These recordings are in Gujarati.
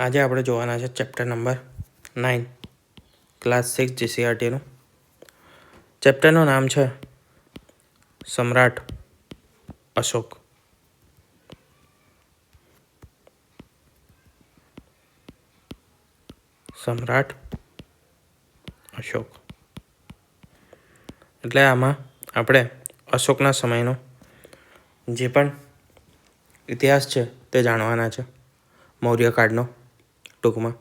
આજે આપણે જોવાના છે ચેપ્ટર નંબર 9 ક્લાસ 6 જીસીઆરટીનું. ચેપ્ટરનું નામ છે સમ્રાટ અશોક. સમ્રાટ અશોક એટલે આમાં આપણે અશોકના સમયનો જે પણ ઇતિહાસ છે તે જાણવાના છે, મૌર્ય કાળનો ટૂંકમાં.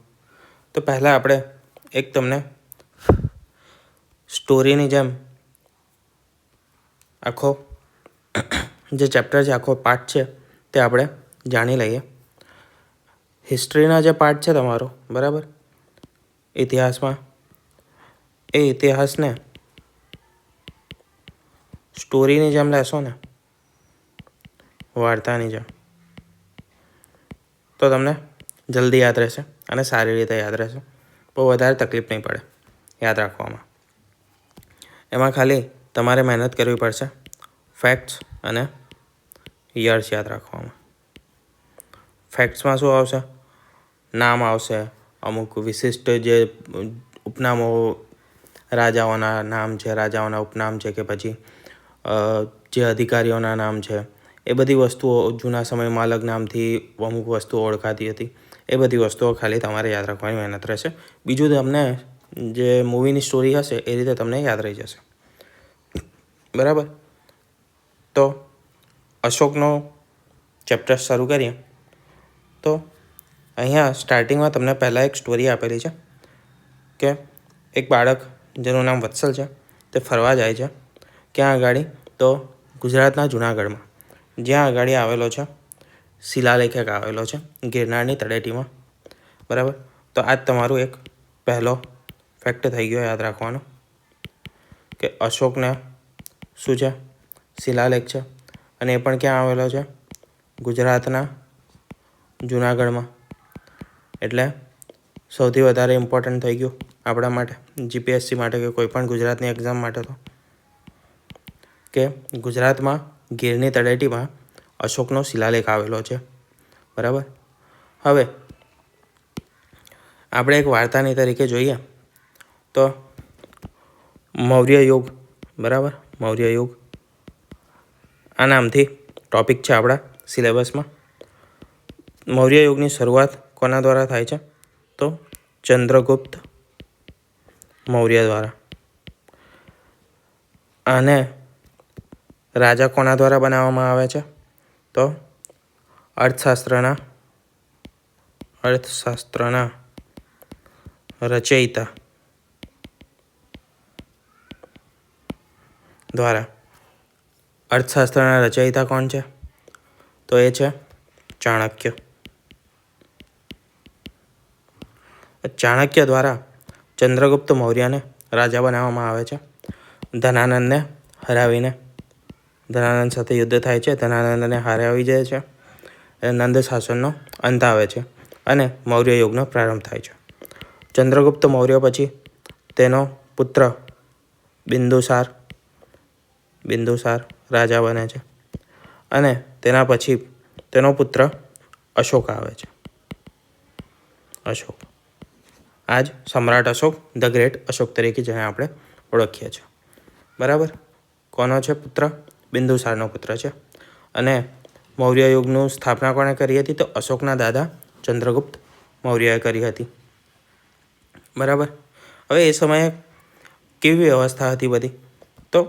તો પહેલાં આપણે એક તમને સ્ટોરીની જેમ આખો જે ચેપ્ટર છે, આખો પાર્ટ છે તે આપણે જાણી લઈએ. હિસ્ટ્રીના જે પાર્ટ છે તમારો, બરાબર, ઇતિહાસમાં, એ ઇતિહાસને સ્ટોરીની જેમ લેશો ને, વાર્તાની જેમ, તો તમને જલ્દી યાદ રહેશે અને સારી રીતે યાદ રહેશે. બહુ વધારે તકલીફ નહીં પડે યાદ રાખવામાં. એમાં ખાલી તમારે મહેનત કરવી પડશે ફેક્ટ્સ અને યર્સ યાદ રાખવામાં. ફેક્ટ્સમાં શું આવશે? નામ આવશે, અમુક વિશિષ્ટ જે ઉપનામો, રાજાઓના નામ છે, રાજાઓના ઉપનામ છે, કે પછી જે અધિકારીઓના નામ છે, એ બધી વસ્તુઓ જૂના સમયમાં અલગ નામથી અમુક વસ્તુઓ ઓળખાતી હતી. એ બધી વસ્તુઓ ખાલી તમારે યાદ રાખવાની મહેનત રહેશે. બીજું તમને જે મૂવીની સ્ટોરી હશે એ રીતે તમને યાદ રહી જશે, બરાબર. તો અશોકનો ચેપ્ટર શરૂ કરીએ. તો અહીંયા સ્ટાર્ટિંગમાં તમને પહેલાં એક સ્ટોરી આપેલી છે કે એક બાળક જેનું નામ વત્સલ છે તે ફરવા જાય છે. ક્યાં આગળ? તો ગુજરાતના જૂનાગઢમાં, જ્યાં આગળ આવેલો છે શિલાલેખ એક આવેલો છે ગિરનારની તળેટીમાં, બરાબર. તો આ જ તમારું એક પહેલો ફેક્ટ થઈ ગયો યાદ રાખવાનો કે અશોકને શું છે? શિલાલેખ છે. અને એ પણ ક્યાં આવેલો છે? ગુજરાતના જૂનાગઢમાં. એટલે સૌથી વધારે ઇમ્પોર્ટન્ટ થઈ ગયું આપણા માટે, જીપીએસસી માટે કે કોઈ પણ ગુજરાતની એક્ઝામ માટે, તો કે ગુજરાતમાં ગીરની તળેટીમાં અશોકનો શિલાલેખ આવેલો છે, બરાબર. હવે આપણે એક વાર્તાની તરીકે જોઈએ તો મૌર્ય યુગ, બરાબર, મૌર્ય યુગ આ નામથી ટૉપિક છે આપણા સિલેબસમાં. મૌર્ય યુગની શરૂઆત કોના દ્વારા થાય છે? તો ચંદ્રગુપ્ત મૌર્ય દ્વારા. અને રાજા કોના દ્વારા બનાવવામાં આવે છે? તો અર્થશાસ્ત્રના રચયિતા દ્વારા. અર્થશાસ્ત્રના રચયિતા કોણ છે? તો એ છે ચાણક્ય. ચાણક્ય દ્વારા ચંદ્રગુપ્ત મૌર્યને રાજા બનાવવામાં આવે છે. ધનાનંદને હરાવીને, ધનાનંદ સાથે યુદ્ધ થાય છે, ધનાનંદને હરાવી જાય છે. નંદ શાસનનો અંત આવે છે અને મૌર્ય યુગનો પ્રારંભ થાય છે. ચંદ્રગુપ્ત મૌર્ય પછી તેનો પુત્ર બિંદુસાર રાજા બને છે. અને તેના પછી તેનો પુત્ર અશોક આવે છે. અશોક, આજ સમ્રાટ અશોક, ધ ગ્રેટ અશોક તરીકે જેને આપણે ઓળખીએ છીએ, બરાબર. કોનો છે પુત્ર? બિંદુસારનો પુત્ર છે. અને મૌર્ય યુગનું સ્થાપના કોણે કરી હતી? તો અશોકના દાદા ચંદ્રગુપ્ત મૌર્યએ કરી હતી, બરાબર. હવે એ સમયે કેવી વ્યવસ્થા હતી બધી? તો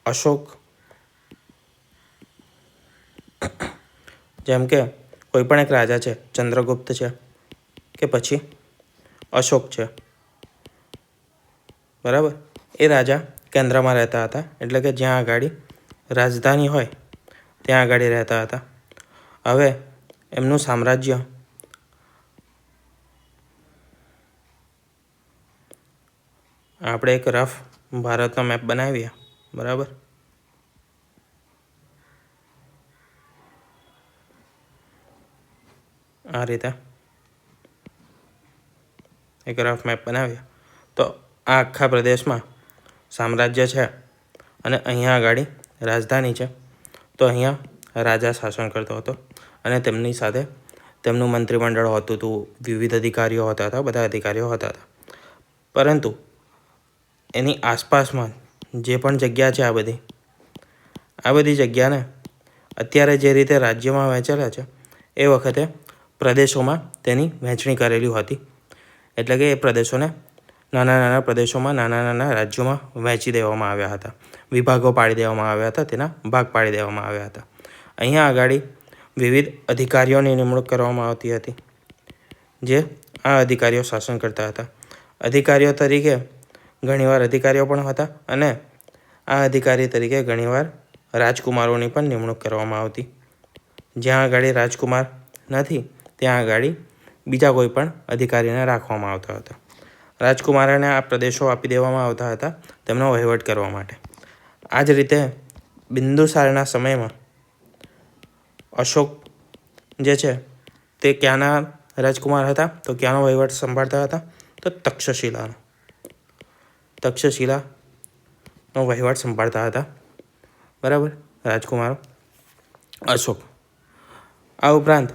અશોક, જેમ કે કોઈ પણ એક રાજા છે, ચંદ્રગુપ્ત છે કે પછી અશોક છે, બરાબર. એ રાજા કેન્દ્રમાં રહેતા હતા, એટલે કે જ્યાં આગળ રાજધાની હોય ત્યાં આગળ રહેતા હતા. હવે એમનું સામ્રાજ્ય આપણે એક રફ ભારતનો મેપ બનાવીએ, બરાબર. આ રીતે એક રફ મેપ બનાવીએ તો આ આખા પ્રદેશમાં સામ્રાજ્ય છે અને અહીંયા આગળ રાજધાની છે. તો અહીંયા રાજા શાસન કરતો હતો અને તેમની સાથે તેમનું મંત્રીમંડળ હોતું હતું, વિવિધ અધિકારીઓ હતા હતા, બધા અધિકારીઓ હતા હતા. પરંતુ એની આસપાસમાં જે પણ જગ્યા છે આ બધી જગ્યાને અત્યારે જે રીતે રાજ્યોમાં વહેંચેલા છે એ વખતે પ્રદેશોમાં તેની વહેંચણી કરેલી હતી. એટલે કે એ પ્રદેશોને નાના નાના પ્રદેશોમાં, નાના નાના રાજ્યોમાં વહેંચી દેવામાં આવ્યા હતા. વિભાગો પાડી દેવામાં આવ્યા હતા, તેના ભાગ પાડી દેવામાં આવ્યા હતા. અહીંયા આગળ વિવિધ અધિકારીઓની નિમણૂક કરવામાં આવતી હતી, જે આ અધિકારીઓ શાસન કરતા હતા. અધિકારીઓ તરીકે ઘણીવાર અધિકારીઓ પણ હતા અને આ અધિકારી તરીકે ઘણીવાર રાજકુમારોની પણ નિમણૂક કરવામાં આવતી. જ્યાં આગળ રાજકુમાર નથી ત્યાં આગળ બીજા કોઈ પણ અધિકારીને રાખવામાં આવતા હતા. રાજકુમારોને આ પ્રદેશો આપી દેવામાં આવતા હતા તેમનો વહીવટ કરવા માટે. આ જ રીતે બિંદુસારના સમયમાં અશોક જે છે તે ક્યાંના રાજકુમાર હતા? તો ક્યાંનો વહીવટ સંભાળતા હતા? તો તક્ષશિલાનો વહીવટ સંભાળતા હતા. બરાબર, રાજકુમારો અશોક. આ ઉપરાંત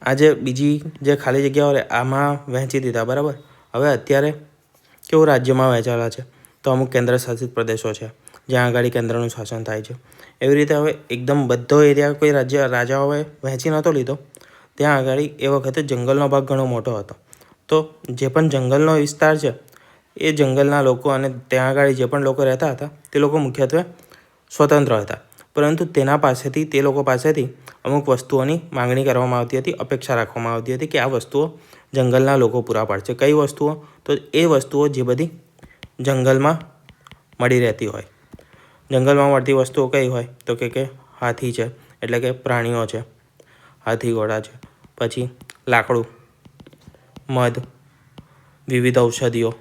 આજે બીજી જે ખાલી જગ્યાઓ આમાં વહેંચી દીધા. બરાબર, હવે અત્યારે કેવું રાજ્યમાં વહેંચાયેલા છે? તો અમુક કેન્દ્ર શાસિત પ્રદેશો છે જ્યાં આગળ કેન્દ્રનું શાસન થાય છે. એવી રીતે હવે એકદમ બધો એરિયા કોઈ રાજાઓએ વહેંચી નહોતો લીધો. ત્યાં આગળ એ વખતે જંગલનો ભાગ ઘણો મોટો હતો. તો જે પણ જંગલનો વિસ્તાર છે એ જંગલના લોકો અને ત્યાં આગળ જે પણ લોકો રહેતા હતા તે લોકો મુખ્યત્વે સ્વતંત્ર હતા. પરંતુ તે લોકો પાસેથી અમુક વસ્તુઓની માંગણી કરવામાં આવતી હતી, અપેક્ષા રાખવામાં આવતી હતી કે આ વસ્તુઓ જંગલના લોકો પૂરા પાડશે. કઈ વસ્તુઓ? તો એ વસ્તુઓ જે બધી જંગલમાં મળી રહેતી હોય. જંગલમાં મળતી વસ્તુઓ કઈ હોય? તો કે હાથી છે, એટલે કે પ્રાણીઓ છે, હાથી ઘોડા છે, પછી લાકડું, મધ, વિવિધ ઔષધિઓ,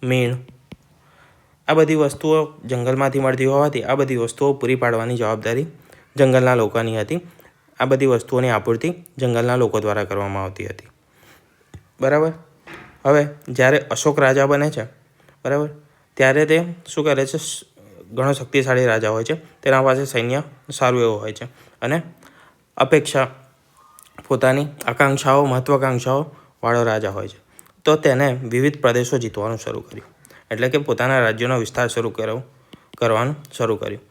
મીણ. આ બધી વસ્તુઓ જંગલમાંથી મળતી હોવાથી આ બધી વસ્તુઓ પૂરી પાડવાની જવાબદારી જંગલના લોકોની હતી. આ બધી વસ્તુઓની આપૂર્તિ જંગલના લોકો દ્વારા કરવામાં આવતી હતી. બરાબર, હવે જ્યારે અશોક રાજા બને છે, બરાબર, ત્યારે તે શું કરે છે? ઘણો શક્તિશાળી રાજા હોય છે, તેના પાસે સૈન્ય સારું એવું હોય છે અને પોતાની આકાંક્ષાઓ, મહત્વાકાંક્ષાઓવાળો રાજા હોય છે. તો તેને વિવિધ પ્રદેશો જીતવાનું શરૂ કર્યું, એટલે કે પોતાના રાજ્યનો વિસ્તાર કરવાનું શરૂ કર્યું.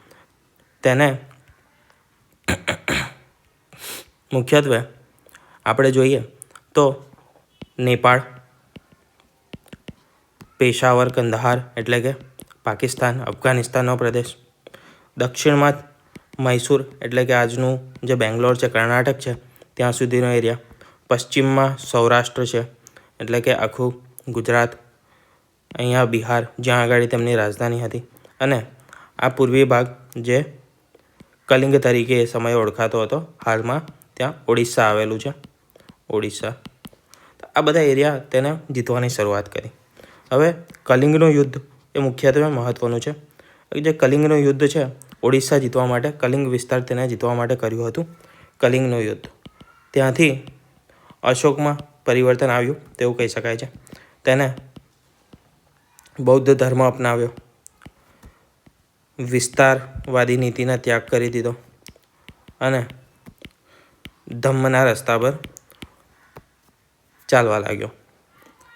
તેને મુખ્યત્વે આપણે જોઈએ તો નેપાળ, પેશાવર, કંદહાર એટલે કે પાકિસ્તાન, અફઘાનિસ્તાનનો પ્રદેશ, દક્ષિણમાં મૈસૂર એટલે કે આજનું જે બેંગ્લોર છે, કર્ણાટક છે, ત્યાં સુધીનો એરિયા, પશ્ચિમમાં સૌરાષ્ટ્ર છે એટલે કે આખું ગુજરાત, અહીંયા બિહાર જ્યાં આગળ તેમની રાજધાની હતી, અને આ પૂર્વી ભાગ જે કલિંગ તરીકે એ સમયે ઓળખાતો હતો, હાલમાં ત્યાં ઓડિશા આવેલું છે, ઓડિશા. આ બધા એરિયા તેને જીતવાની શરૂઆત કરી. હવે કલિંગનું યુદ્ધ એ મુખ્યત્વે મહત્ત્વનું છે. જે કલિંગનું યુદ્ધ છે ઓડિશા જીતવા માટે, કલિંગ વિસ્તાર તેને જીતવા માટે કર્યું હતું કલિંગનું યુદ્ધ. ત્યાંથી અશોકમાં પરિવર્તન આવ્યું તેવું કહી શકાય છે. તેને બૌદ્ધ ધર્મ અપનાવ્યો, વિસ્તારવાદી નીતિનો ત્યાગ કરી દીધો અને ધમ્મના રસ્તા પર ચાલવા લાગ્યો.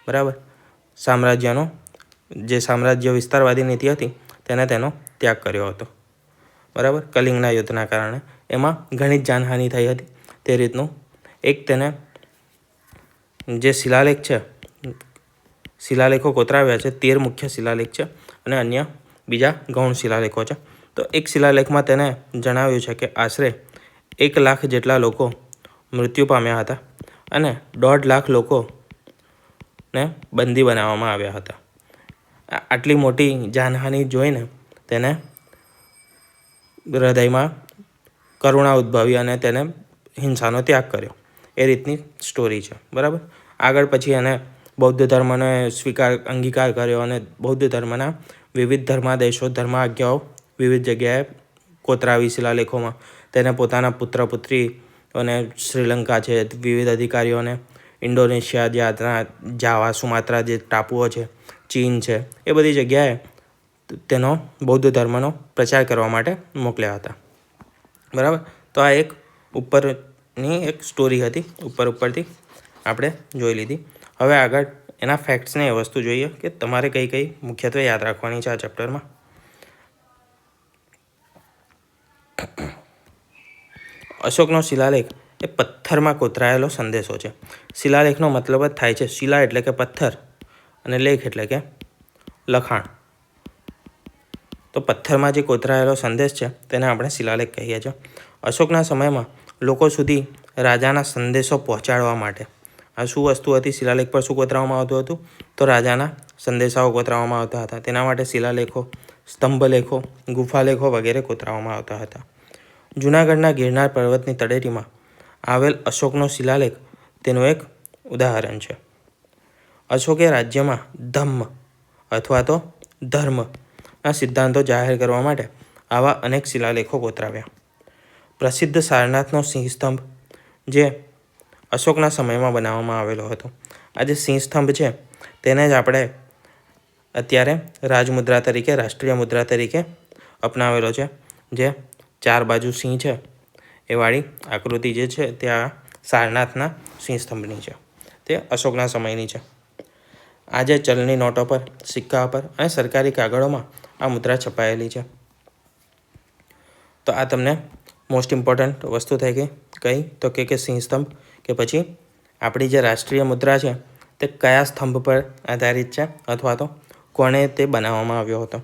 બરાબર, સામ્રાજ્ય વિસ્તારવાદી નીતિ હતી તેનો ત્યાગ કર્યો હતો. બરાબર, કલિંગના યુદ્ધના કારણે એમાં ઘણી જ જાનહાનિ થઈ હતી. તે રીતનું એક તેને જે શિલાલેખો કોતરાવ્યા છે, 13 મુખ્ય શિલાલેખ છે અને અન્ય બીજા ગૌણ શિલાલેખો છે. તો એક શિલાલેખમાં તેને જણાવ્યું છે કે આશરે 1 લાખ જેટલા લોકો મૃત્યુ પામ્યા હતા અને 1.5 લાખ લોકોને બંદી બનાવવામાં આવ્યા હતા. આટલી મોટી જાનહાનિ જોઈને તેને હૃદયમાં કરુણા ઉદ્ભવી અને તેને હિંસાનો ત્યાગ કર્યો. એ રીતની સ્ટોરી છે. બરાબર, આગળ પછી એને બૌદ્ધ ધર્મનો અંગીકાર કર્યો અને બૌદ્ધ ધર્મના વિવિધ ધર્માદેશો, ધર્માજ્ઞાઓ વિવિધ જગ્યાએ કોતરાવી શિલાલેખોમાં. તેને પોતાના પુત્ર પુત્રીઓને શ્રીલંકા છે, વિવિધ અધિકારીઓને ઇન્ડોનેશિયા, જે આજના જાવા, સુમાત્રા જે ટાપુઓ છે, ચીન છે, એ બધી જગ્યાએ તેનો બૌદ્ધ ધર્મનો પ્રચાર કરવા માટે મોકલ્યા હતા. બરાબર, તો આ એક ઉપર ની એક સ્ટોરી હતી, ઉપરથી આપણે જોઈ લીધી. હવે આગળ એના ફેક્ટ્સને એ વસ્તુ જોઈએ કે તમારે કઈ કઈ મુખ્યત્વે યાદ રાખવાની છે આ ચેપ્ટરમાં. અશોકનો શિલાલેખ એ પથ્થરમાં કોતરાયેલો સંદેશો છે. શિલાલેખનો મતલબ જ થાય છે શિલા એટલે કે પથ્થર અને લેખ એટલે કે લખાણ. તો પથ્થરમાં જે કોતરાયેલો સંદેશ છે તેને આપણે શિલાલેખ કહીએ છીએ. અશોકના સમયમાં લોકો સુધી રાજાના સંદેશો પહોંચાડવા માટે આ શું વસ્તુ હતી? શિલાલેખ પર શું કોતરાવવામાં આવતું હતું? તો રાજાના સંદેશાઓ કોતરાવવામાં આવતા હતા. તેના માટે શિલાલેખો, સ્તંભલેખો, ગુફાલેખો વગેરે કોતરાવવામાં આવતા હતા. જૂનાગઢના ગિરનાર પર્વતની તળેટીમાં આવેલ અશોકનો શિલાલેખ તેનું એક ઉદાહરણ છે. અશોકે રાજ્યમાં ધમ્મ અથવા તો ધર્મના સિદ્ધાંતો જાહેર કરવા માટે આવા અનેક શિલાલેખો કોતરાવ્યા. પ્રસિદ્ધ સારનાથનો સિંહ સ્તંભ જે અશોકના સમયમાં બનાવવામાં આવેલો હતો. આ જે સિંહ સ્તંભ છે તેને જ આપણે અત્યારે રાજમુદ્રા તરીકે, રાષ્ટ્રીય મુદ્રા તરીકે અપનાવેલો છે. જે 4 બાજુ સિંહ છે એ વાળી આકૃતિ જે છે તે આ સારનાથના સિંહ સ્તંભની છે. તે અશોકના સમયની છે. આજે ચલણી નોટો પર, સિક્કા પર અને સરકારી કાગળોમાં આ મુદ્રા છપાયેલી છે. તો આ તમને મોસ્ટ ઇમ્પોર્ટન્ટ વસ્તુ થઈ ગઈ. કઈ? તો કે સિંહ સ્તંભ, કે પછી આપણી જે રાષ્ટ્રીય મુદ્રા છે તે કયા સ્તંભ પર આધારિત છે અથવા તો કોણે તે બનાવવામાં આવ્યો હતો.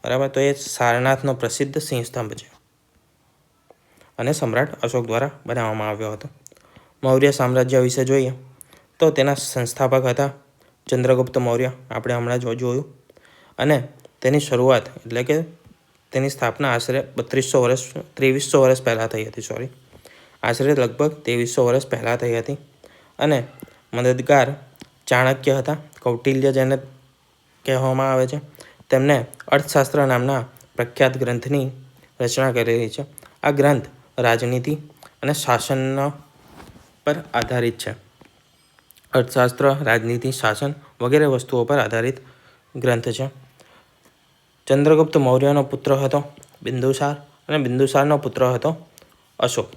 બરાબર, તો એ સારનાથનો પ્રસિદ્ધ સિંહ સ્તંભ છે અને સમ્રાટ અશોક દ્વારા બનાવવામાં આવ્યો હતો. મૌર્ય સામ્રાજ્ય વિશે જોઈએ તો તેના સંસ્થાપક હતા ચંદ્રગુપ્ત મૌર્ય, આપણે હમણાં જ જોયું. અને તેની શરૂઆત એટલે કે તેની સ્થાપના આશરે 2300 વર્ષ પહેલાં થઈ હતી. આશરે લગભગ 2300 વર્ષ પહેલાં થઈ હતી. અને મદદગાર ચાણક્ય હતા, કૌટિલ્ય જેને કહેવામાં આવે છે. તેમને અર્થશાસ્ત્ર નામના પ્રખ્યાત ગ્રંથની રચના કરેલી છે. આ ગ્રંથ રાજનીતિ અને શાસન પર આધારિત છે. અર્થશાસ્ત્ર, રાજનીતિ, શાસન વગેરે વસ્તુઓ પર આધારિત ગ્રંથ છે. ચંદ્રગુપ્ત મૌર્યનો પુત્ર હતો બિંદુસાર અને બિંદુસારનો પુત્ર હતો અશોક.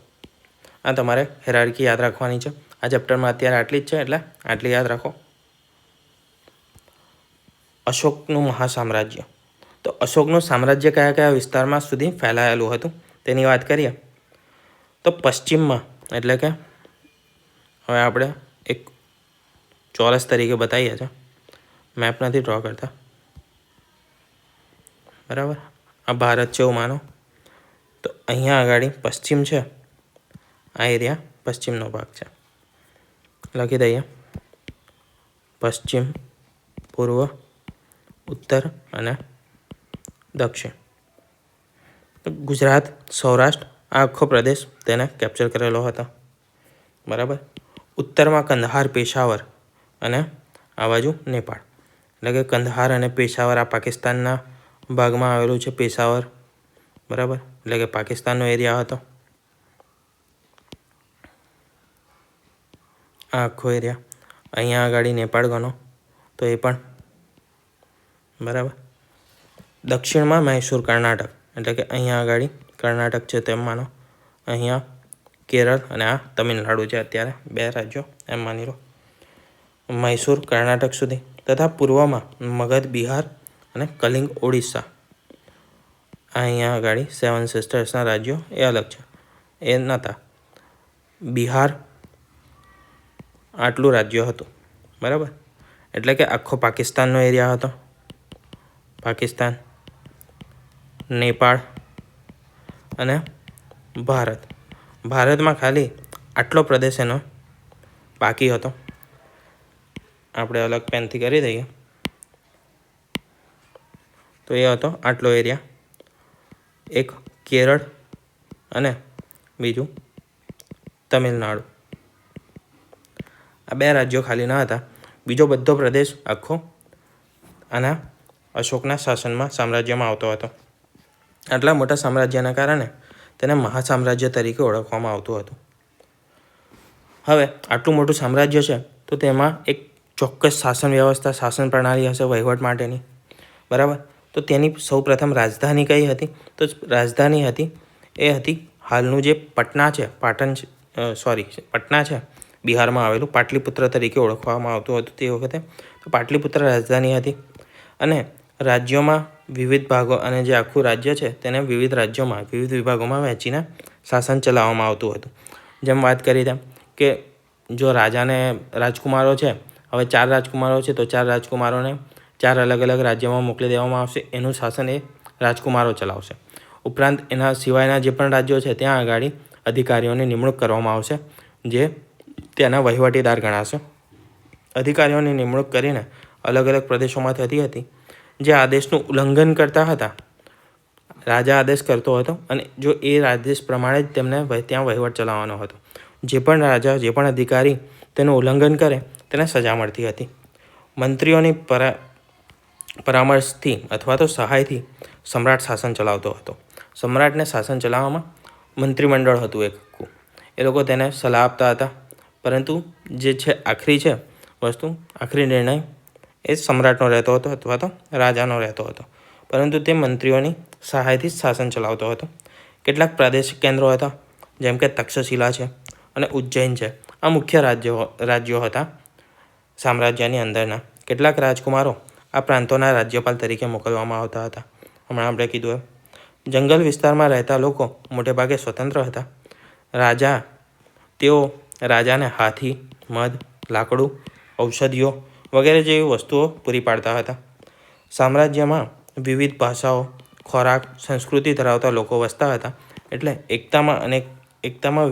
આ તમારે હેરાર્કી યાદ રાખવાની છે. આ ચેપ્ટરમાં અત્યારે આટલી જ છે એટલે આટલી યાદ રાખો. અશોકનું મહાસામ્રાજ્ય. તો અશોકનું સામ્રાજ્ય કયા કયા વિસ્તારમાં સુધી ફેલાયેલું હતું તેની વાત કરીએ તો પશ્ચિમમાં, એટલે કે હવે આપણે એક ચોરસ તરીકે બતાવીએ છીએ, મેપ નથી ડ્રો કરતા. બરાબર, આ ભારત છે એવું માનો. તો અહીંયા આગળ પશ્ચિમ છે, આ એરિયા પશ્ચિમનો ભાગ છે. લખી દઈએ પશ્ચિમ, પૂર્વ, ઉત્તર અને દક્ષિણ. ગુજરાત, સૌરાષ્ટ્ર આ આખો પ્રદેશ તેને કેપ્ચર કરેલો હતો. બરાબર, ઉત્તરમાં કંદહાર, પેશાવર અને આ બાજુ નેપાળ. એટલે કે કંદહાર અને પેશાવર આ પાકિસ્તાનના ભાગમાં આવેલું છે. પેશાવર, બરાબર, એટલે કે પાકિસ્તાનનો એરિયા હતો. આ આખો એરિયા. અહીંયા આગળ નેપાળ ગણો તો એ પણ. બરાબર, દક્ષિણમાં મૈસૂર, કર્ણાટક, એટલે કે અહીંયા આગળ કર્ણાટક છે તેમ માનો. અહીંયા કેરળ અને આ તમિલનાડુ છે. અત્યારે 2 રાજ્યો એમ માની લો. મૈસૂર, કર્ણાટક સુધી. તથા પૂર્વમાં મગધ, બિહાર અને કલિંગ, ઓડિશા. અહીંયા આગળ 7 સિસ્ટર્સના રાજ્યો એ અલગ છે, એ નહોતા. બિહાર આટલું રાજ્ય હતું. બરાબર, એટલે કે આખો પાકિસ્તાનનો એરિયા હતો. પાકિસ્તાન, નેપાળ અને ભારત. ભારતમાં ખાલી આટલો પ્રદેશ એનો બાકી હતો. આપણે અલગ પેનથી કરી દઈએ તો એ હતો આટલો એરિયા. એક કેરળ અને બીજું તમિલનાડુ. આ 2 રાજ્યો ખાલી ન હતા. બીજો બધો પ્રદેશ આખો આના અશોકના શાસનમાં, સામ્રાજ્યમાં આવતો હતો. આટલા મોટા સામ્રાજ્યના કારણે તેને મહાસામ્રાજ્ય તરીકે ઓળખવામાં આવતું હતું. હવે આટલું મોટું સામ્રાજ્ય છે તો તેમાં એક ચોક્કસ શાસન વ્યવસ્થા, શાસન પ્રણાલી હશે વહીવટ માટેની. બરાબર, તો તેની સૌપ્રથમ રાજધાની કઈ હતી? તો રાજધાની હતી એ હતી હાલનું જે પટના છે, પાટણ પટના છે બિહારમાં આવેલું પાટલીપુત્ર તરીકે ઓળખવામાં આવતું હતું તે વખતે. તો પાટલીપુત્ર રાજધાની હતી અને રાજ્યોમાં વિવિધ ભાગો અને જે આખું રાજ્ય છે તેને વિવિધ રાજ્યોમાં વિવિધ વિભાગોમાં વહેંચીને શાસન ચલાવવામાં આવતું હતું. જેમ વાત કરી તેમ કે જો રાજાને રાજકુમારો છે, હવે 4 રાજકુમારો છે તો 4 રાજકુમારોને 4 અલગ અલગ રાજ્યોમાં મોકલી દેવામાં આવશે. એનું શાસન એ રાજકુમારો ચલાવશે. ઉપરાંત એના સિવાયના જે પણ રાજ્યો છે ત્યાં આગળ અધિકારીઓની નિમણૂક કરવામાં આવશે જે તેના વહીવટીદાર ગણાશે. અધિકારીઓની નિમણૂક કરીને અલગ અલગ પ્રદેશોમાં થતી હતી. જે આદેશનું ઉલ્લંઘન કરતા હતા, રાજા આદેશ કરતો હતો અને જો એ આદેશ પ્રમાણે જ તેમને ત્યાં વહીવટ ચલાવવાનો હતો. જે પણ રાજા, જે પણ અધિકારી તેનું ઉલ્લંઘન કરે તેને સજા મળતી હતી. મંત્રીઓની પરામર્શથી અથવા તો સહાયથી સમ્રાટ શાસન ચલાવતો હતો. સમ્રાટને શાસન ચલાવવામાં મંત્રીમંડળ હતું એક આખું. એ લોકો તેને સલાહ આપતા હતા, પરંતુ જે છે આખરી નિર્ણય એ સમ્રાટનો રહેતો હતો અથવા તો રાજાનો રહેતો હતો. પરંતુ તે મંત્રીઓની સહાયથી જ શાસન ચલાવતો હતો. કેટલાક પ્રાદેશિક કેન્દ્રો હતા જેમ કે તક્ષશિલા છે અને ઉજ્જૈન છે. આ મુખ્ય રાજ્યો હતા સામ્રાજ્યની અંદરના. કેટલાક રાજકુમારો આ પ્રાંતોના રાજ્યપાલ તરીકે મોકલવામાં આવતા હતા. હમણાં આપણે કીધું જંગલ વિસ્તારમાં રહેતા લોકો મોટેભાગે સ્વતંત્ર હતા. તેઓ રાજાને હાથી, મધ, લાકડું, ઔષધિઓ વગેરે જેવી વસ્તુઓ પૂરી પાડતા હતા. સામ્રાજ્યમાં વિવિધ ભાષાઓ, ખોરાક, સંસ્કૃતિ ધરાવતા લોકો વસતા હતા. એટલે એકતામાં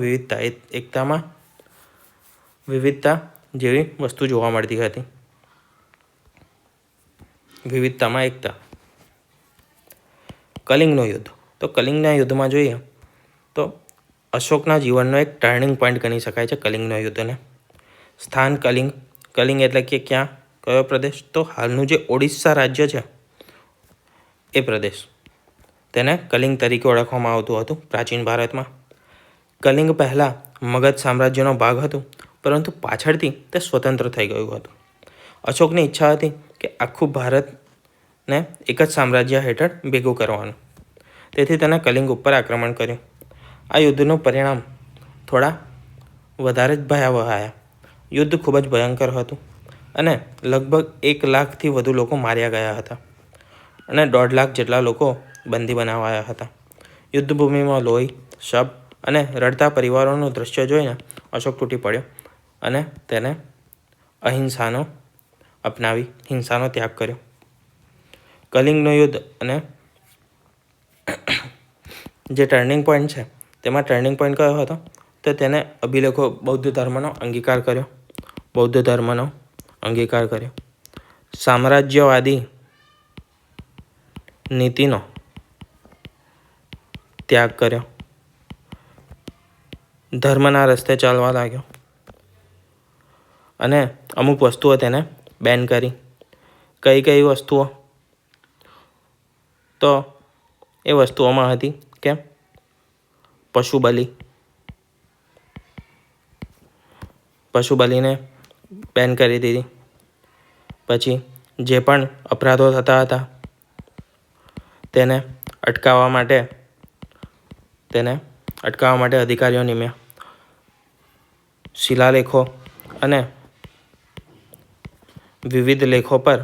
વિવિધતા જેવી વસ્તુ જોવા મળતી હતી. વિવિધતામાં એકતા. કલિંગનું યુદ્ધ. તો કલિંગના યુદ્ધમાં જોઈએ તો અશોકના જીવનનો એક ટર્નિંગ પોઈન્ટ ગણી શકાય છે કલિંગના યુદ્ધને. સ્થાન કલિંગ એટલે કે કયો પ્રદેશ? તો હાલનું જે ઓડિશા રાજ્ય છે એ પ્રદેશ, તેને કલિંગ તરીકે ઓળખવામાં આવતું હતું પ્રાચીન ભારતમાં. કલિંગ પહેલાં મગધ સામ્રાજ્યનો ભાગ હતું, પરંતુ પાછળથી તે સ્વતંત્ર થઈ ગયું હતું. અશોકની ઈચ્છા હતી કે આખું ભારતને એક જ સામ્રાજ્ય હેઠળ ભેગું કરવાનું. તેથી તેને કલિંગ ઉપર આક્રમણ કર્યું. આ યુદ્ધનું પરિણામ થોડા વધારે જ ભયાવહ આવ્યા. યુદ્ધ ખૂબ જ ભયંકર હતું અને લગભગ 1 લાખથી વધુ લોકો માર્યા ગયા હતા અને 1.5 લાખ જેટલા લોકો બંદી બનાવાયા હતા. યુદ્ધભૂમિમાં લોહી, શબ અને રડતા પરિવારોનું દ્રશ્ય જોઈને અશોક તૂટી પડ્યો અને તેને હિંસાનો ત્યાગ કર્યો. કલિંગનું યુદ્ધ અને જે ટર્નિંગ પોઈન્ટ છે તેમાં ટર્નિંગ પોઈન્ટ કયો હતો? તો તેને અભિલેખો બૌદ્ધ ધર્મનો અંગીકાર કર્યો. સામ્રાજ્યવાદી નીતિનો ત્યાગ કર્યો. ધર્મના રસ્તે ચાલવા લાગ્યો અને અમુક વસ્તુઓ તેને બેન કરી. કઈ વસ્તુઓ? તો એ વસ્તુઓમાં હતી કે પશુ બલિને બેન કરી દીધી. પછી જે પણ અપરાધો થતા હતા તેને અટકાવવા માટે અધિકારીઓ નિમ્યા. શિલાલેખો અને વિવિધ લેખો પર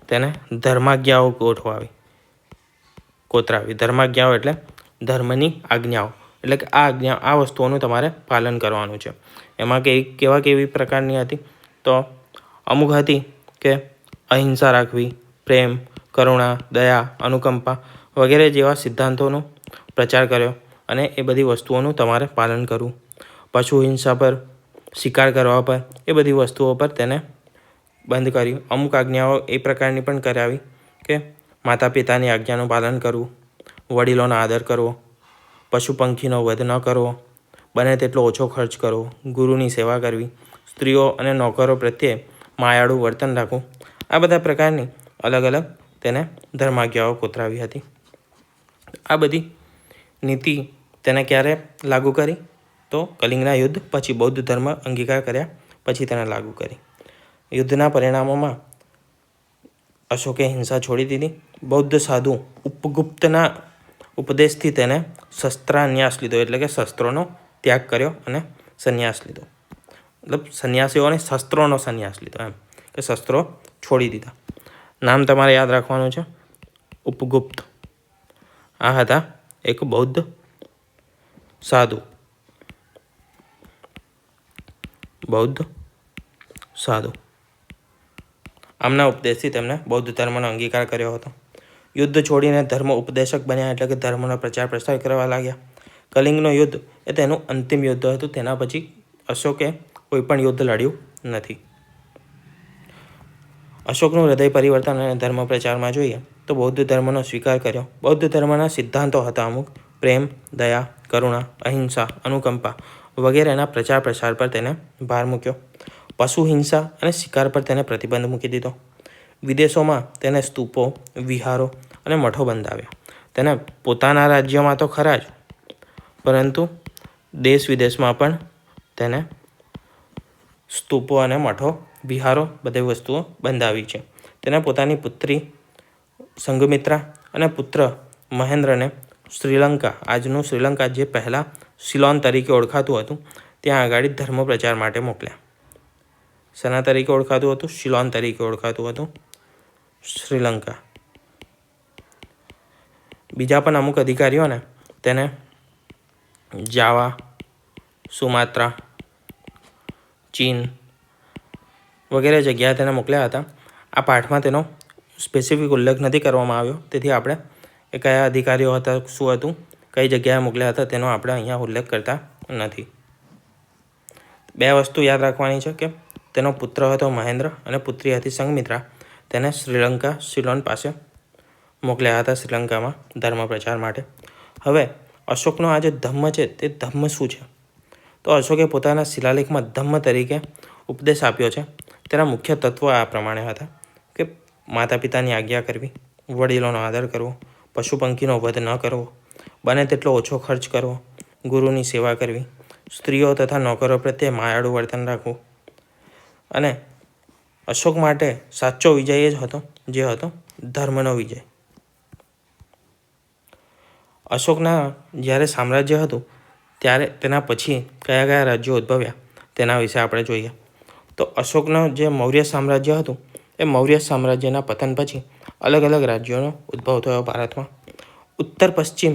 તેને ધર્માજ્ઞાઓ કોતરાવી. ધર્માજ્ઞાઓ એટલે ધર્મની આજ્ઞાઓ, એટલે કે આ વસ્તુઓનું તમારે પાલન કરવાનું છે. એમાં કેવી પ્રકારની હતી? તો અમુક હતી કે અહિંસા રાખવી, પ્રેમ, કરુણા, દયા, અનુકંપા વગેરે જેવા સિદ્ધાંતોનો પ્રચાર કર્યો અને એ બધી વસ્તુઓનું તમારે પાલન કરવું. પશુ હિંસા પર, શિકાર કરવા પર, એ બધી વસ્તુઓ પર તેને બંધ કર્યું. અમુક આજ્ઞાઓ એ પ્રકારની પણ કરાવી કે માતા પિતાની આજ્ઞાનું પાલન કરવું, વડીલોનો આદર કરવો, પશુ પંખીનો વધ ન કરવો, બને તેટલો ઓછો ખર્ચ કરવો, ગુરુની સેવા કરવી, સ્ત્રીઓ અને નોકરો પ્રત્યે માયાળું વર્તન રાખવું. આ બધા પ્રકારની અલગ અલગ તેને ધર્માજ્ઞાઓ કોતરાવી હતી. આ બધી નીતિ તેને ક્યારે લાગુ કરી? તો કલિંગના યુદ્ધ પછી, બૌદ્ધ ધર્મ અંગીકાર કર્યા પછી તેને લાગુ કરી. યુદ્ધના પરિણામોમાં અશોકે હિંસા છોડી દીધી. બૌદ્ધ સાધુ ઉપગુપ્તના ઉપદેશથી તેને શસ્ત્રાન્યાસ લીધો, એટલે કે શસ્ત્રોનો ત્યાગ કર્યો અને સંન્યાસ લીધો. મતલબ સંન્યાસીઓને શસ્ત્રોનો સંન્યાસ લીધો, એમ કે શસ્ત્રો છોડી દીધા. નામ તમારે યાદ રાખવાનું છે, ઉપગુપ્ત. આ હતા એક બૌદ્ધ સાધુ. આમના ઉપદેશથી તેમણે બૌદ્ધ ધર્મનો અંગીકાર કર્યો હતો. યુદ્ધ છોડીને ધર્મ ઉપદેશક બન્યા, એટલે કે ધર્મનો પ્રચાર પ્રસાર કરવા લાગ્યા. કલિંગનો યુદ્ધ એ તેનું અંતિમ યુદ્ધ હતું. તેના પછી અશોકે કોઈ પણ યુદ્ધ લડ્યું નથી. અશોકનું હૃદય પરિવર્તન અને ધર્મ પ્રચારમાં જોઈએ તો બૌદ્ધ ધર્મનો સ્વીકાર કર્યો. બૌદ્ધ ધર્મના સિદ્ધાંતો હતા અમુક: પ્રેમ, દયા, કરુણા, અહિંસા, અનુકંપા વગેરેના પ્રચાર પ્રસાર પર તેને ભાર મૂક્યો. પશુ હિંસા અને શિકાર પર તેને પ્રતિબંધ મૂકી દીધો. વિદેશોમાં તેને સ્તૂપો, વિહારો અને મઠો બંધાવ્યા. તેને પોતાના રાજ્યમાં તો ખરા જ, પરંતુ દેશ વિદેશમાં પણ તેને સ્તૂપો અને મઠો, વિહારો બધી વસ્તુઓ બંધાવી છે. તેને પોતાની પુત્રી સંઘમિત્રા અને પુત્ર મહેન્દ્રને શ્રીલંકા, આજનું શ્રીલંકા જે પહેલાં સિલોન તરીકે ઓળખાતું હતું, ત્યાં આગળ ધર્મ પ્રચાર માટે મોકલ્યા. શેના તરીકે ઓળખાતું હતું? સિલોન તરીકે ઓળખાતું હતું શ્રીલંકા. બીજા પણ અમુક અધિકારીઓને તેને જાવા, સુમાત્રા, ચીન વગેરે જગ્યાએ તેને મોકલ્યા હતા. આ પાઠમાં તેનો સ્પેસિફિક ઉલ્લેખ નથી કરવામાં આવ્યો, તેથી આપણે એ કયા અધિકારીઓ હતા, શું હતું, કઈ જગ્યાએ મોકલ્યા હતા, તેનો આપણે અહીંયા ઉલ્લેખ કરતા નથી. 2 વસ્તુ યાદ રાખવાની છે કે તેનો પુત્ર હતો મહેન્દ્ર અને પુત્રી હતી સંઘમિત્રા. તેને શ્રીલંકા, સિલોન પાસે મોકલ્યા હતા, શ્રીલંકામાં ધર્મ પ્રચાર માટે. હવે અશોકનો આ જે ધમ્મ છે, તે ધમ્મ શું છે? તો અશોકે પોતાના શિલાલેખમાં ધમ્મ તરીકે ઉપદેશ આપ્યો છે. તેના મુખ્ય તત્વો આ પ્રમાણે હતા કે માતા પિતાની આજ્ઞા કરવી, વડીલોનો આદર કરવો, પશુ પંખીનો વધ ન કરવો, બને તેટલો ઓછો ખર્ચ કરવો, ગુરુની સેવા કરવી, સ્ત્રીઓ તથા નોકરો પ્રત્યે માયાળું વર્તન રાખવું. અને અશોક માટે સાચો વિજય એ જ હતો જે હતો ધર્મનો વિજય. અશોકના જ્યારે સામ્રાજ્ય હતું ત્યારે તેના પછી કયા કયા રાજ્યો ઉદ્ભવ્યા તેના વિશે આપણે જોઈએ. તો અશોકનું જે મૌર્ય સામ્રાજ્ય હતું, એ મૌર્ય સામ્રાજ્યના પતન પછી અલગ અલગ રાજ્યોનો ઉદ્ભવ થયો ભારતમાં. ઉત્તર પશ્ચિમ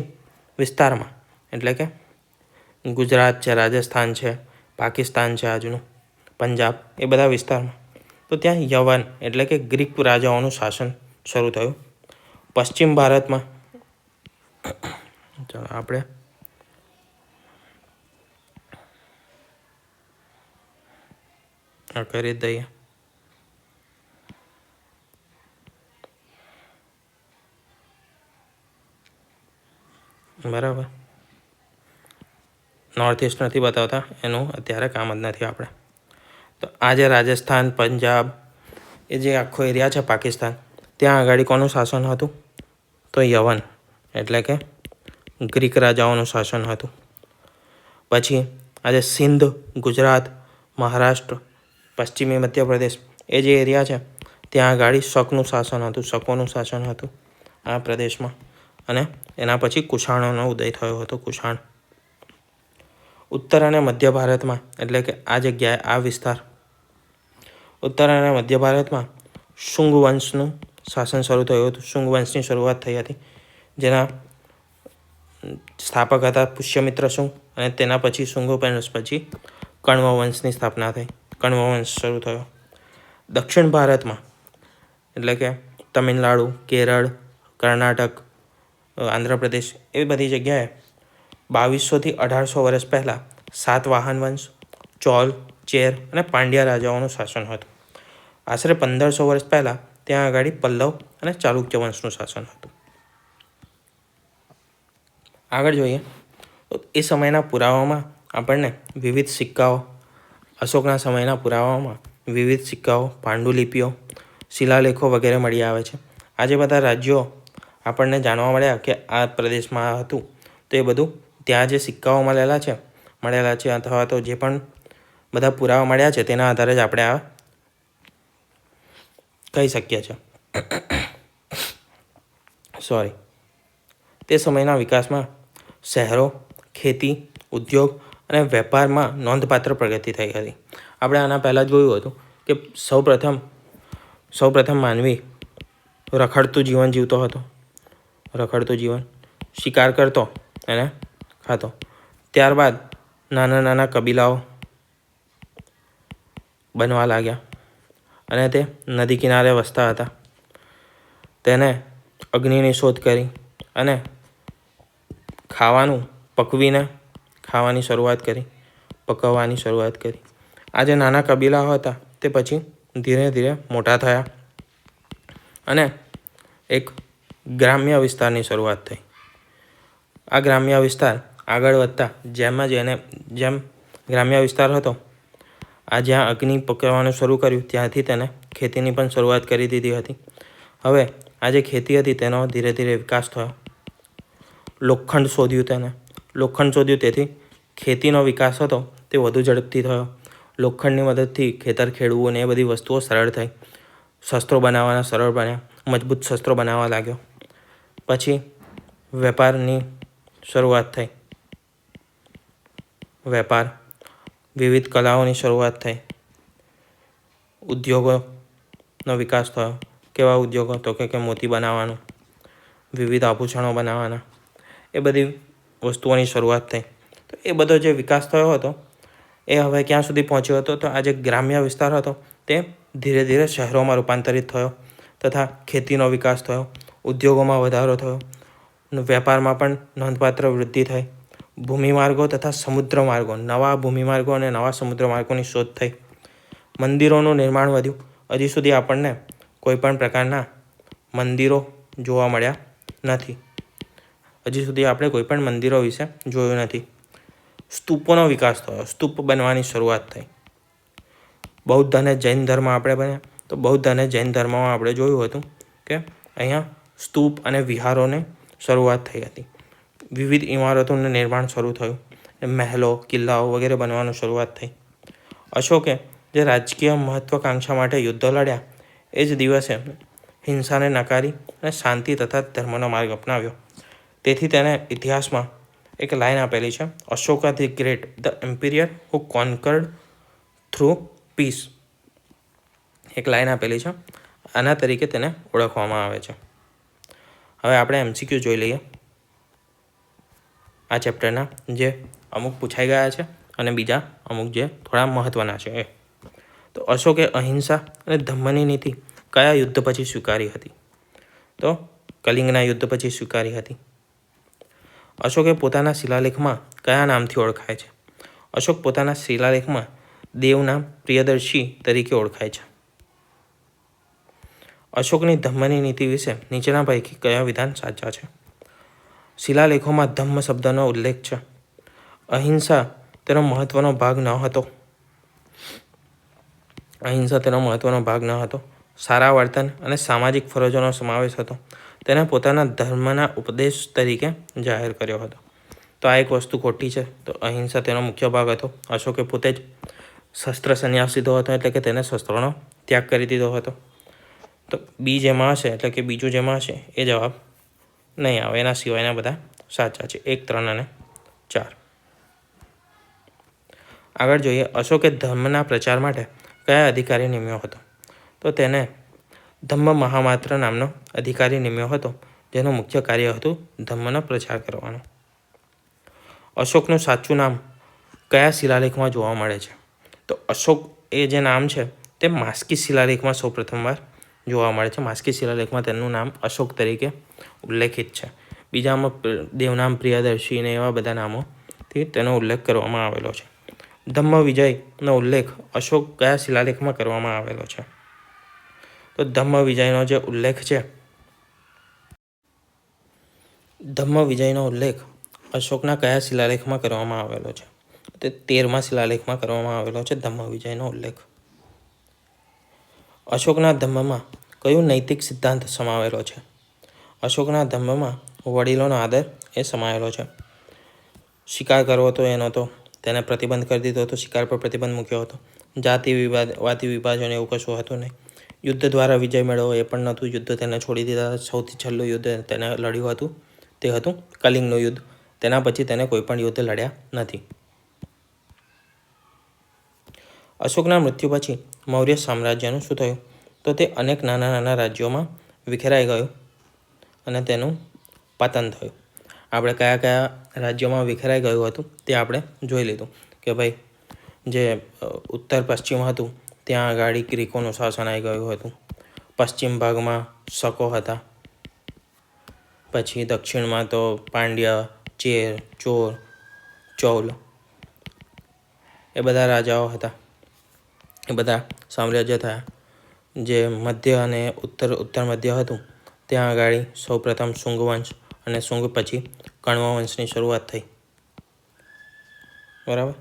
વિસ્તારમાં, એટલે કે ગુજરાત છે, રાજસ્થાન છે, પાકિસ્તાન છે, આજનું પંજાબ, એ બધા વિસ્તારમાં, તો ત્યાં યવન એટલે કે ગ્રીક રાજાઓનું શાસન શરૂ થયું. પશ્ચિમ ભારતમાં ચાલો આપણે કરી દઈએ. બરાબર, નોર્થ ઇસ્ટ નથી બતાવતા, એનું અત્યારે કામ જ નથી આપણે. તો આ જે રાજસ્થાન, પંજાબ, એ જે આખો એરિયા છે પાકિસ્તાન, ત્યાં આગળ કોનું શાસન હતું? તો યવન એટલે કે ગ્રીક રાજાઓનું શાસન હતું. પછી આજે સિંધ, ગુજરાત, મહારાષ્ટ્ર, પશ્ચિમી મધ્યપ્રદેશ, એ જે એરિયા છે ત્યાં આગળ શકનું શાસન હતું, શકોનું શાસન હતું આ પ્રદેશમાં. અને એના પછી કુષાણોનો ઉદય થયો હતો, કુષાણ. ઉત્તર અને મધ્ય ભારતમાં, એટલે કે આ જગ્યાએ આ વિસ્તાર, ઉત્તર અને મધ્ય ભારતમાં શુંગ વંશનું શાસન શરૂ થયું હતું. શુંગ વંશની શરૂઆત થઈ હતી, જેના સ્થાપક હતા પુષ્યમિત્ર શુંગ, અને તેના પછી શુંગો પછી કણ્વ વંશની સ્થાપના થઈ, કણ્વ વંશ શરૂ થયો. દક્ષિણ ભારતમાં, એટલે કે તમિલનાડુ, કેરળ, કર્ણાટક, આંધ્રપ્રદેશ, એ બધી જગ્યાએ 2200થી 1800 વર્ષ પહેલાં સાતવાહન વંશ, ચોલ, ચેર અને પાંડ્યા રાજાઓનું શાસન હતું. આશરે 1500 વર્ષ પહેલાં ત્યાં આગળ પલ્લવ અને ચાલુક્ય વંશનું શાસન હતું. આગળ જોઈએ તો એ સમયના પુરાવામાં આપણને વિવિધ સિક્કાઓ, અશોકના સમયના પુરાવામાં વિવિધ સિક્કાઓ, પાંડુલિપિઓ, શિલાલેખો વગેરે મળી આવે છે. આ જે બધા રાજ્યો આપણને જાણવા મળ્યા કે આ પ્રદેશમાં હતું, તો એ બધું ત્યાં જે સિક્કાઓ મળેલા છે અથવા તો જે પણ બધા પુરાવા મળ્યા છે તેના આધારે જ આપણે આ કહી શકીએ છીએ. તે સમયના વિકાસમાં શહેરો, ખેતી, ઉદ્યોગ અને વેપારમાં નોંધપાત્ર પ્રગતિ થઈ હતી. આપણે આના પહેલાં જોયું હતું કે સૌપ્રથમ માનવી રખડતું જીવન જીવતો હતો. રખડતું જીવન, શિકાર કરતો અને ખાતો. ત્યારબાદ નાના નાના કબીલાઓ બનવા લાગ્યા અને તે નદી કિનારે વસતા હતા. તેને અગ્નિની શોધ કરી અને ખાવાની શરૂઆત કરી, પકવવાની શરૂઆત કરી. આ જે નાના કબીલાઓ હતા તે પછી ધીરે ધીરે મોટા થયા અને એક ગ્રામ્ય વિસ્તારની શરૂઆત થઈ. આ ગ્રામ્ય વિસ્તાર આગળ વધતા જેમ ગ્રામ્ય વિસ્તાર હતો, જ્યાં અગ્નિ પકવવાનું શરૂ કર્યું ત્યાંથી તેને ખેતીની પણ શરૂઆત કરી દીધી હતી. હવે આ જે ખેતી હતી તેનો ધીરે ધીરે વિકાસ થયો. લોખંડ શોધ્યું તેથી ખેતીનો વિકાસ હતો તે વધુ ઝડપથી થયો. લોખંડની મદદથી ખેતર ખેડવું અને એ બધી વસ્તુઓ સરળ થઈ. શસ્ત્રો બનાવવાના સરળ બન્યા, મજબૂત શસ્ત્રો બનાવવા લાગ્યો. પછી વેપારની શરૂઆત થઈ. વેપાર, વિવિધ કલાઓની શરૂઆત થઈ. ઉદ્યોગોનો વિકાસ થયો. કેવા ઉદ્યોગો? તો કે મોતી બનાવવાનું, વિવિધ આભૂષણો બનાવવાના, એ બધી વસ્તુઓની શરૂઆત થઈ. તો એ બધો જે વિકાસ થયો હતો એ હવે ક્યાં સુધી પહોંચ્યો હતો? તો આ જે ગ્રામ્ય વિસ્તાર હતો તે ધીરે ધીરે શહેરોમાં રૂપાંતરિત થયો તથા ખેતીનો વિકાસ થયો, ઉદ્યોગોમાં વધારો થયો, વેપારમાં પણ નોંધપાત્ર વૃદ્ધિ થઈ. ભૂમિમાર્ગો તથા સમુદ્ર માર્ગો, નવા ભૂમિમાર્ગો અને નવા સમુદ્ર માર્ગોની શોધ થઈ. મંદિરોનું નિર્માણ વધ્યું. હજી સુધી આપણને કોઈપણ પ્રકારના મંદિરો જોવા મળ્યા નથી. હજી સુધી આપણે કોઈપણ મંદિરો વિશે જોયું નથી. સ્તૂપોનો વિકાસ થયો. સ્તૂપ બનવાની શરૂઆત થઈ. બૌદ્ધ અને જૈન ધર્મ આપણે બન્યા. તો બૌદ્ધ અને જૈન ધર્મમાં આપણે જોયું હતું કે અહીંયા સ્તૂપ અને વિહારોને શરૂઆત થઈ હતી. વિવિધ ઇમારતોનું નિર્માણ શરૂ થયું. મહેલો, કિલ્લાઓ વગેરે બનવાનું શરૂઆત થઈ. અશોકે જે રાજકીય મહત્વાકાંક્ષા માટે યુદ્ધો લડ્યા એ જ દિવસે હિંસાને નકારી અને શાંતિ તથા ધર્મનો માર્ગ અપનાવ્યો. તેથી તેને ઇતિહાસમાં એક લાઈન આપેલી છે, Ashoka the great, the emperor who conquered through peace. એક લાઈન આપેલી છે. આના તરીકે તેને ઓળખવામાં આવે છે. હવે આપણે MCQ જોઈ લઈએ આ ચેપ્ટરના, જે અમુક પૂછાઈ ગયા છે અને બીજા અમુક જે થોડા મહત્ત્વના છે એ. તો અશોકે અહિંસા અને ધમ્મની નીતિ કયા યુદ્ધ પછી સ્વીકારી હતી? તો કલિંગના યુદ્ધ પછી સ્વીકારી હતી. અશોકે પોતાના શિલાલેખમાં કયા નામથી ઓળખાય છે? અશોક પોતાના શિલાલેખમાં દેવનામ પ્રિયદર્શી તરીકે ઓળખાય છે. અશોકની ધમ્મની નીતિ વિશે નીચેના પૈકી કયા વિધાન સાચા છે? શિલાલેખોમાં ધમ્મ શબ્દનો ઉલ્લેખ છે. અહિંસા તેનો મહત્વનો ભાગ ન હતો. સારા વર્તન અને સામાજિક ફરજોનો સમાવેશ હતો. તેને પોતાના ધર્મના ઉપદેશ તરીકે જાહેર કર્યો હતો. તો આ એક વસ્તુ ખોટી છે. તો અહિંસા તેનો મુખ્ય ભાગ હતો. અશોકે પોતે જ શસ્ત્ર સંન્યાસ લીધો હતો, એટલે કે તેને શસ્ત્રોનો ત્યાગ કરી દીધો હતો. તો બી જેમાં હશે, એટલે કે બીજું જેમાં હશે એ જવાબ નહીં આવે. એના સિવાયના બધા સાચા છે, 1, 3 અને 4. આગળ જોઈએ, અશોકે ધર્મના પ્રચાર માટે કયા અધિકારી નિમ્યો હતો? તો તેને ધમ્મ મહામાત્ર નામનો અધિકારી નિમ્યો હતો, જેનું મુખ્ય કાર્ય હતું ધમ્મનો પ્રચાર કરવાનો. અશોકનું સાચું નામ કયા શિલાલેખમાં જોવા મળે છે? તો અશોક એ જે નામ છે તે માસ્કી શિલાલેખમાં સૌપ્રથમવાર જોવા મળે છે. માસ્કી શિલાલેખમાં તેનું નામ અશોક તરીકે ઉલ્લેખિત છે. બીજામાં દેવનામ પ્રિયદર્શી ને એવા બધા નામોથી તેનો ઉલ્લેખ કરવામાં આવેલો છે. ધમ્મ વિજયનો ઉલ્લેખ અશોક કયા શિલાલેખમાં કરવામાં આવેલો છે? તો ધમ્મ વિજયનો જે ઉલ્લેખ છે, ધમ્મ વિજયનો ઉલ્લેખ અશોકના કયા શિલાલેખમાં કરવામાં આવેલો છે? તે 13મા શિલાલેખમાં કરવામાં આવેલો છે ધમ્મ વિજયનો ઉલ્લેખ. અશોકના ધમ્મમાં કયું નૈતિક સિદ્ધાંત સમાવેલો છે? અશોકના ધમ્મમાં વડીલોનો આદર એ સમાયેલો છે. શિકાર કરવો હતો એનો તો તેને પ્રતિબંધ કરી દીધો હતો. શિકાર પર પ્રતિબંધ મૂક્યો હતો. જાતિવાદી વિભાજન એવું કશું હતું નહીં. યુદ્ધ દ્વારા વિજય મેળવો એ પણ નહોતું. યુદ્ધ તેને છોડી દીધા. સૌથી છેલ્લું યુદ્ધ તેને લડ્યું હતું તે હતું કલિંગનું યુદ્ધ. તેના પછી તેને કોઈ પણ યુદ્ધ લડ્યા નથી. અશોકના મૃત્યુ પછી મૌર્ય સામ્રાજ્યનું શું થયું? તો તે અનેક નાના નાના રાજ્યોમાં વિખેરાઈ ગયું અને તેનું પતન થયું. આપણે કયા કયા રાજ્યોમાં વિખેરાઈ ગયું હતું તે આપણે જોઈ લીધું કે ભાઈ જે ઉત્તર પશ્ચિમ હતું ત્યાં આગળ ગ્રીકોનું શાસન આવી ગયું હતું. પશ્ચિમ ભાગમાં શકો હતા. પછી દક્ષિણમાં તો પાંડ્ય, ચેર, ચોર, ચૌલ એ બધા રાજાઓ હતા. એ બધા સામ્રાજ્ય થયા. જે મધ્ય અને ઉત્તર મધ્ય હતું ત્યાં આગળ સૌપ્રથમ શુંગ વંશ અને શુંગ પછી કણ્વ વંશની શરૂઆત થઈ. બરાબર.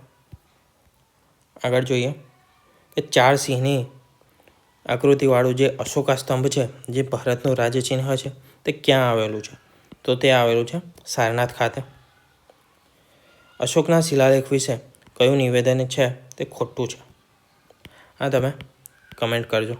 આગળ જોઈએ કે 4 સિંહની આકૃતિવાળું જે અશોકા સ્તંભ છે, જે ભારતનું રાજચિહ્ન છે, તે ક્યાં આવેલું છે? તો તે આવેલું છે સારનાથ ખાતે. અશોકના શિલાલેખ વિશે કયું નિવેદન છે તે ખોટું છે? આ તમે કમેન્ટ કરજો.